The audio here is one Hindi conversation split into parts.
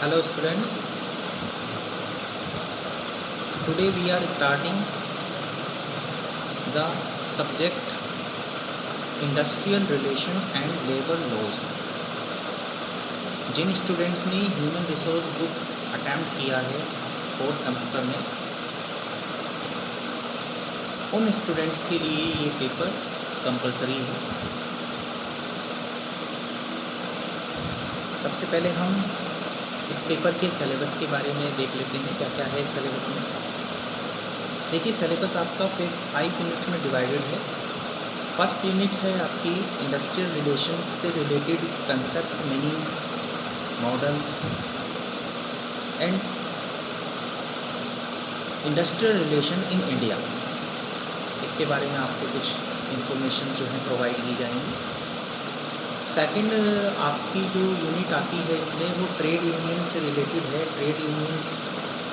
Hello students, today we are starting the subject industrial relation and labor laws। जिन स्टूडेंट्स ने ह्यूमन रिसोर्स ग्रुप अटैम्प्ट किया है 4th सेमेस्टर में, उन स्टूडेंट्स के लिए ये पेपर कंपलसरी है। सबसे पहले हम इस पेपर के सिलेबस के बारे में देख लेते हैं, क्या क्या है इस सिलेबस में। देखिए, सिलेबस आपका फिर 5 यूनिट में डिवाइडेड है। फर्स्ट यूनिट है आपकी इंडस्ट्रियल रिलेशंस से related concept, meaning, models and industrial relation in India. इसके बारे में आपको कुछ इंफॉर्मेशन जो है प्रोवाइड की जाएंगी। सेकंड आपकी जो यूनिट आती है इसमें, वो ट्रेड यूनियन से रिलेटेड है। ट्रेड यूनियंस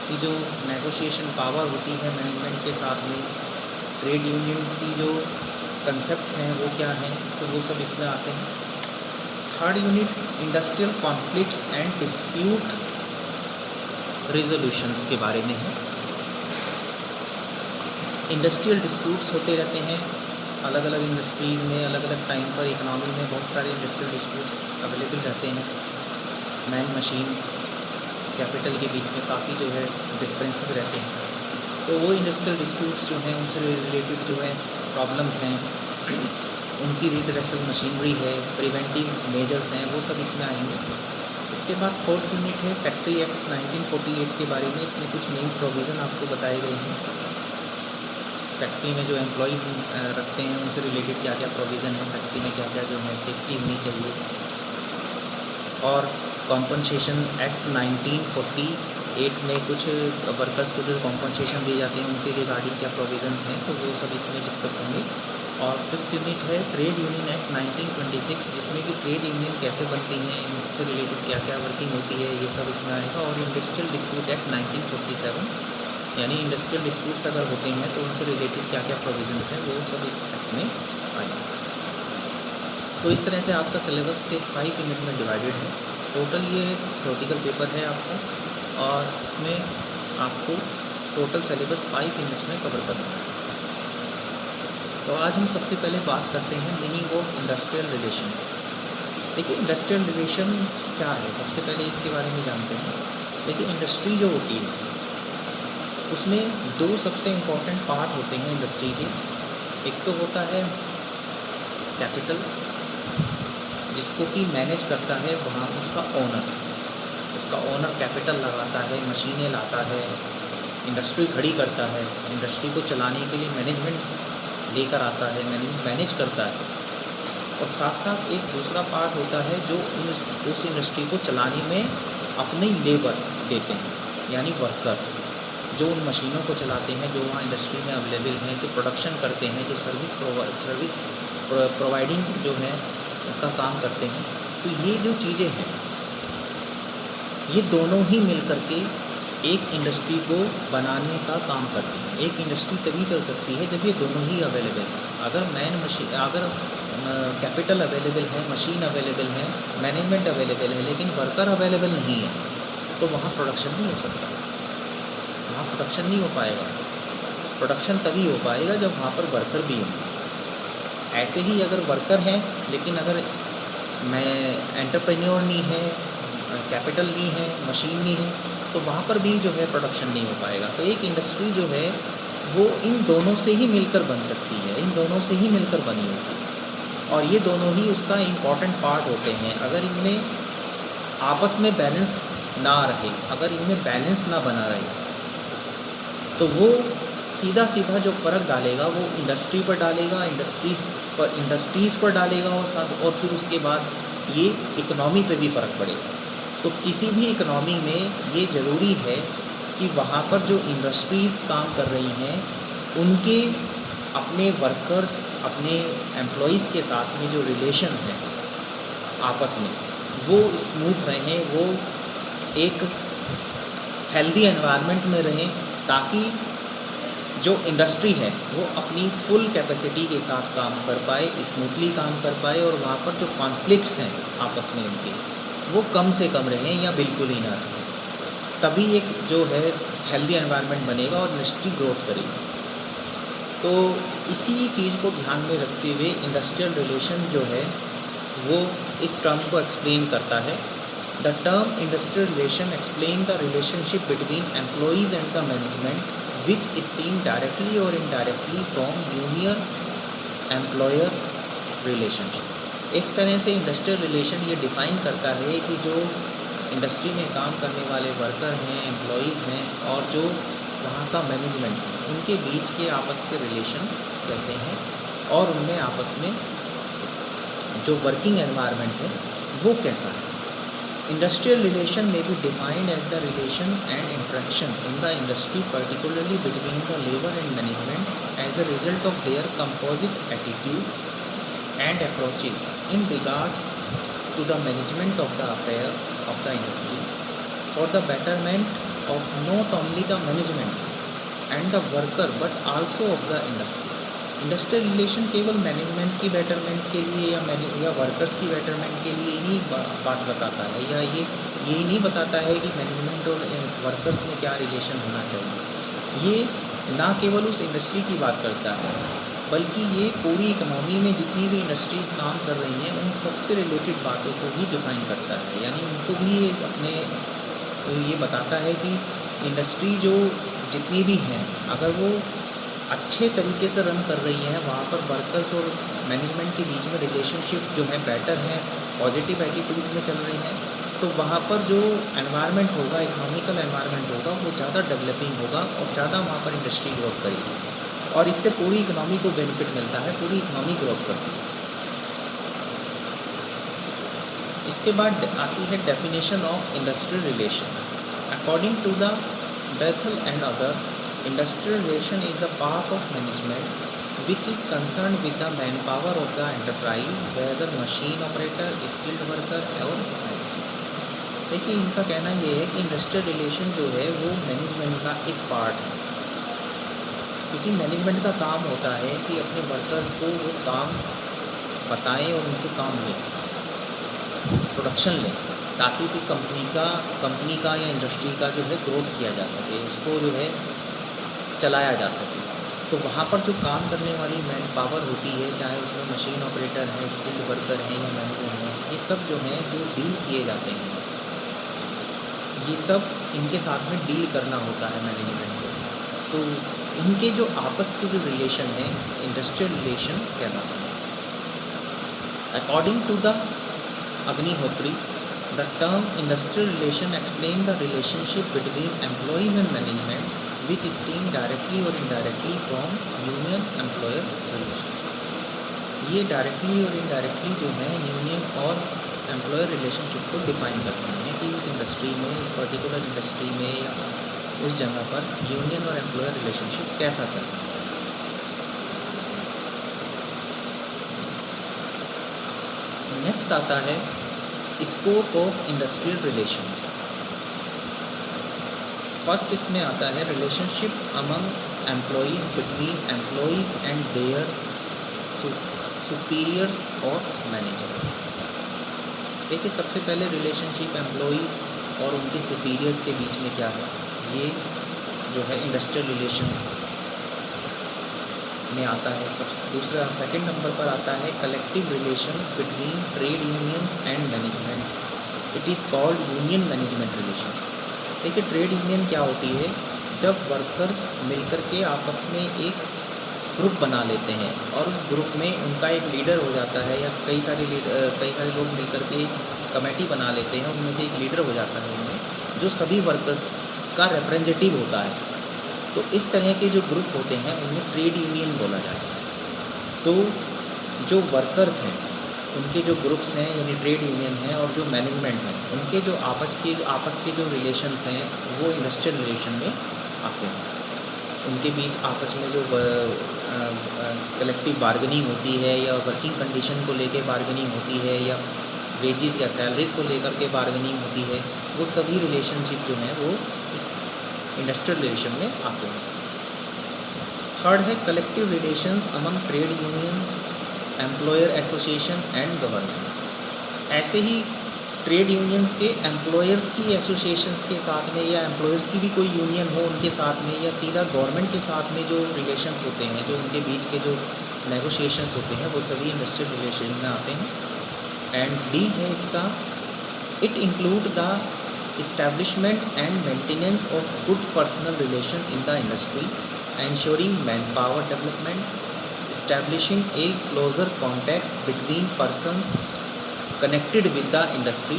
की जो नेगोशिएशन पावर होती है मैनेजमेंट के साथ में, ट्रेड यूनियन की जो कंसेप्ट हैं वो क्या हैं, तो वो सब इसमें आते हैं। Third unit industrial conflicts and dispute resolutions के बारे में है। इंडस्ट्रियल डिस्प्यूट्स होते रहते हैं अलग अलग इंडस्ट्रीज़ में, अलग अलग टाइम पर इकनॉमी में बहुत सारे इंडस्ट्रियल डिस्प्यूट्स अवेलेबल रहते हैं। मैन मशीन कैपिटल के बीच में काफ़ी जो है डिफरेंसेस रहते हैं। तो वो इंडस्ट्रियल डिस्प्यूट्स जो हैं उनसे रिलेटेड जो है प्रॉब्लम्स हैं, उनकी रिड्रेसल मशीनरी है, प्रिवेंटिव मेजर्स हैं, वो सब इसमें आएंगे। इसके बाद फोर्थ यूनिट है फैक्ट्री एक्ट्स 1948 के बारे में। इसमें कुछ मेन प्रोविज़न आपको बताए गए हैं। फैक्ट्री में जो एम्प्लॉय हम रखते हैं उनसे रिलेटेड क्या क्या प्रोविज़न है, फैक्ट्री में क्या क्या जो है सेफ्टी होनी चाहिए। और कॉम्पनसेशन एक्ट 1948 में कुछ वर्कर्स को जो कॉम्पनसेशन दिए जाते हैं उनके रिगार्डिंग क्या प्रोविज़न्स हैं, तो वो सब इसमें डिस्कस होंगे। और फिफ्थ यूनिट है ट्रेड यूनियन एक्ट 1926, जिसमें कि ट्रेड यूनियन कैसे बनती हैं, इनसे रिलेटेड क्या क्या वर्किंग होती है, ये सब इसमें आएगा। और इंडस्ट्रियल डिस्प्यूट एक्ट 1947, यानी इंडस्ट्रियल डिस्प्यूट्स अगर होते हैं तो उनसे रिलेटेड क्या क्या प्रोविज़न्स हैं वो सब इस एक्ट में आएंगे। तो इस तरह से आपका सिलेबस के 5 यूनिट में डिवाइडेड है। टोटल ये थ्योरेटिकल पेपर है आपका, और इसमें आपको टोटल सिलेबस 5 यूनिट्स में कवर करना है। तो आज हम सबसे पहले बात करते हैं मीनिंग ऑफ इंडस्ट्रियल रिलेशन। देखिए, इंडस्ट्रियल रिलेशन क्या है, सबसे पहले इसके बारे में जानते हैं। देखिए, इंडस्ट्री जो होती है उसमें दो सबसे इम्पॉर्टेंट पार्ट होते हैं इंडस्ट्री के। एक तो होता है कैपिटल, जिसको कि मैनेज करता है वहाँ उसका ओनर कैपिटल लगाता है, मशीनें लाता है, इंडस्ट्री खड़ी करता है, इंडस्ट्री को चलाने के लिए मैनेजमेंट लेकर आता है, मैनेज करता है। और साथ साथ एक दूसरा पार्ट होता है जो उस इंडस्ट्री को चलाने में अपनी लेबर देते हैं, यानी वर्कर्स जो उन मशीनों को चलाते हैं, जो वहाँ इंडस्ट्री में अवेलेबल हैं, जो प्रोडक्शन करते हैं, जो सर्विस प्रोवाइडिंग जो है का काम करते हैं। तो ये जो चीज़ें हैं ये दोनों ही मिल कर के एक इंडस्ट्री को बनाने का काम करते हैं। एक इंडस्ट्री तभी चल सकती है जब ये दोनों ही अवेलेबल हैं। अगर कैपिटल अवेलेबल है, मशीन अवेलेबल है, मैनेजमेंट अवेलेबल है, लेकिन वर्कर अवेलेबल नहीं है, तो वहाँ प्रोडक्शन नहीं हो सकता, वहाँ प्रोडक्शन नहीं हो पाएगा। प्रोडक्शन तभी हो पाएगा जब वहाँ पर वर्कर भी होंगे। ऐसे ही अगर वर्कर हैं लेकिन अगर एंटरप्रेन्योर नहीं है, कैपिटल नहीं है, मशीन नहीं है, तो वहाँ पर भी जो है प्रोडक्शन नहीं हो पाएगा। तो एक इंडस्ट्री जो है वो इन दोनों से ही मिलकर बन सकती है, इन दोनों से ही मिलकर बनी होती है, और ये दोनों ही उसका इम्पॉर्टेंट पार्ट होते हैं। अगर इनमें आपस में बैलेंस ना रहे, अगर इनमें बैलेंस ना बना रहे, तो वो सीधा जो फ़र्क डालेगा वो इंडस्ट्री पर डालेगा, इंडस्ट्रीज़ पर डालेगा, और फिर उसके बाद ये इकनॉमी पे भी फ़र्क पड़ेगा। तो किसी भी इकनॉमी में ये ज़रूरी है कि वहाँ पर जो इंडस्ट्रीज़ काम कर रही हैं उनके अपने वर्कर्स, अपने एम्प्लॉइज़ के साथ में जो रिलेशन है आपस में, वो स्मूथ रहें, वो एक हेल्दी एनवायरनमेंट में रहें, ताकि जो इंडस्ट्री है वो अपनी फुल कैपेसिटी के साथ काम कर पाए, स्मूथली काम कर पाए, और वहाँ पर जो कॉन्फ्लिक्ट्स हैं आपस में उनके, वो कम से कम रहें या बिल्कुल ही ना रहें। तभी एक जो है हेल्दी एनवायरनमेंट बनेगा और इंडस्ट्री ग्रोथ करेगी। तो इसी चीज़ को ध्यान में रखते हुए इंडस्ट्रियल रिलेशन जो है वो इस टर्म को एक्सप्लेन करता है। The term industrial relation explain the relationship between employees and the management which stem directly और indirectly from union employer relationship. एक तरह से इंडस्ट्रियल रिलेशन ये डिफ़ाइन करता है कि जो इंडस्ट्री में काम करने वाले वर्कर हैं, एम्प्लॉइज़ हैं और जो वहाँ का मैनेजमेंट है, उनके बीच के आपस के रिलेशन कैसे हैं और उनमें आपस में जो वर्किंग एनवायरनमेंट है वो कैसा है। इंडस्ट्रियल रिलेशन में be defined as the relation and interaction in the industry particularly between the labour and management as a result of their composite attitude and approaches in regard to the management of the affairs of the industry for the betterment of not only the management and the worker but also of the industry। Industrial relation केवल मैनेजमेंट की बेटरमेंट के लिए या वर्कर्स की बेटरमेंट के लिए नहीं बात बताता है, या ये नहीं बताता है कि मैनेजमेंट और वर्कर्स में क्या रिलेशन होना चाहिए। ये ना केवल उस इंडस्ट्री की बात करता है बल्कि ये पूरी इकनॉमी में जितनी भी इंडस्ट्रीज़ काम कर रही हैं उन सबसे रिलेटेड बातों को भी डिफ़ाइन करता है। यानी उनको भी अपने ये बताता है कि इंडस्ट्री जो जितनी भी हैं अगर वो अच्छे तरीके से रन कर रही हैं, वहाँ पर वर्कर्स और मैनेजमेंट के बीच में रिलेशनशिप जो है बेटर हैं, पॉजिटिव एटीट्यूड में चल रहे हैं, तो वहाँ पर जो एनवायरनमेंट होगा, इकोनॉमिकल एनवायरनमेंट होगा, वो ज़्यादा डेवलपिंग होगा और ज़्यादा वहाँ पर इंडस्ट्री ग्रोथ करेगी और इससे पूरी इकनॉमी को बेनिफिट मिलता है, पूरी इकनॉमी ग्रोथ करती है। इसके बाद आती है definition of industrial relation. According to the Bethel and other, industrial relation is the part of management which is concern with the man power of the enterprise whether machine operator, skilled worker और मैनेजर। देखिए, इनका कहना ये है कि इंडस्ट्रियल रिलेशन जो है वो मैनेजमेंट का एक पार्ट है, क्योंकि मैनेजमेंट का काम होता है कि अपने वर्कर्स को वो काम बताएं और उनसे काम लें, प्रोडक्शन लें, ताकि फिर कंपनी का या इंडस्ट्री का जो है ग्रोथ किया जा सके, उसको जो है चलाया जा सके। तो वहाँ पर जो काम करने वाली मैन पावर होती है, चाहे उसमें मशीन ऑपरेटर है, स्किल्ड वर्कर हैं या मैनेजर हैं, ये सब जो हैं जो डील किए जाते हैं, ये सब इनके साथ में डील करना होता है मैनेजमेंट को। तो इनके जो आपस के जो रिलेशन है इंडस्ट्रियल रिलेशन कहलाते हैं। According to the Agnihotri, the term industrial relation explain the relationship between employees and management which stem directly और indirectly from union employer relationship. ये डायरेक्टली और इनडायरेक्टली जो है यूनियन और एम्प्लॉयर रिलेशनशिप को डिफ़ाइन करते हैं कि उस इंडस्ट्री में, उस पर्टिकुलर इंडस्ट्री में या उस जगह पर यूनियन और एम्प्लॉयर रिलेशनशिप कैसा चल रहा है। नेक्स्ट आता है scope of industrial relations. First इसमें आता है relationship among employees between employees and their superiors और मैनेजर्स। देखिए, सबसे पहले रिलेशनशिप एम्प्लॉइज़ और उनके सुपीरियर्स के बीच में क्या है, ये जो है इंडस्ट्रियल रिलेशंस में आता है। दूसरा सेकंड नंबर पर आता है collective relations between trade unions and management. It is called union management relationship. देखिए, ट्रेड यूनियन क्या होती है, जब वर्कर्स मिलकर के आपस में एक ग्रुप बना लेते हैं और उस ग्रुप में उनका एक लीडर हो जाता है, या कई सारे लोग मिलकर के एक कमेटी बना लेते हैं, उनमें से एक लीडर हो जाता है उनमें, जो सभी वर्कर्स का रिप्रेजेंटेटिव होता है। तो इस तरह के जो ग्रुप होते हैं उन्हें ट्रेड यूनियन बोला जाता है। तो जो वर्कर्स हैं उनके जो ग्रुप्स हैं यानी ट्रेड यूनियन हैं, और जो मैनेजमेंट है उनके जो आपस के जो रिलेशंस हैं वो इंडस्ट्रियल रिलेशन में आते हैं। उनके बीच आपस में जो कलेक्टिव बार्गेनिंग होती है, या वर्किंग कंडीशन को लेके बार्गेनिंग होती है, या वेजेस या सैलरीज़ को लेकर के बार्गेनिंग होती है, वो सभी रिलेशनशिप जो हैं वो इस इंडस्ट्रियल रिलेशन में आते हैं। थर्ड है collective relations among trade unions, employer association and government. ऐसे ही ट्रेड यूनियंस के एम्प्लॉयर्स की एसोसिएशंस के साथ में या एम्प्लॉयर्स की भी कोई यूनियन हो उनके साथ में, या सीधा गवर्नमेंट के साथ में जो रिलेशंस होते हैं, जो उनके बीच के जो नेगोशिएशंस होते हैं, वो सभी इंडस्ट्रियल रिलेशन में आते हैं। एंड डी है इसका, it include the establishment and maintenance of good personal relation in the industry, ensuring manpower development, establishing a closer contact between persons connected with the industry,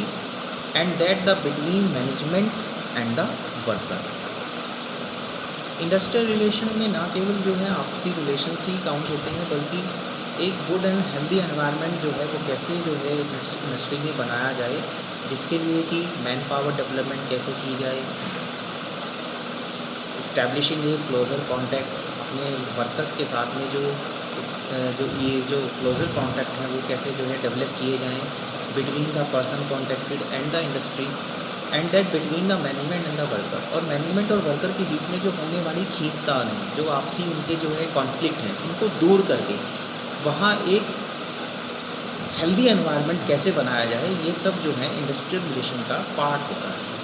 and that the between management and the worker। Industrial relation में ना केवल जो है आपसी रिलेशंस ही काउंट होते हैं, बल्कि एक गुड एंड हेल्दी एनवायरनमेंट जो है वो कैसे जो है इंडस्ट्री में बनाया जाए, जिसके लिए कि मैन पावर डेवलपमेंट कैसे की जाए, इस्टेब्लिशिंग ए क्लोज़र कॉन्टैक्ट, अपने वर्कर्स के साथ में जो जो क्लोज़र कॉन्टैक्ट हैं वो कैसे जो है डेवलप किए जाएं between the person contacted and the industry, and that between the management and the worker. और मैनेजमेंट और वर्कर के बीच में जो होने वाली खींचतान है, जो आपसी उनके जो है कॉन्फ्लिक्ट हैं, उनको दूर करके वहाँ एक हेल्दी एनवायरनमेंट कैसे बनाया जाए, ये सब जो है इंडस्ट्रियल रिलेशन का पार्ट होता है।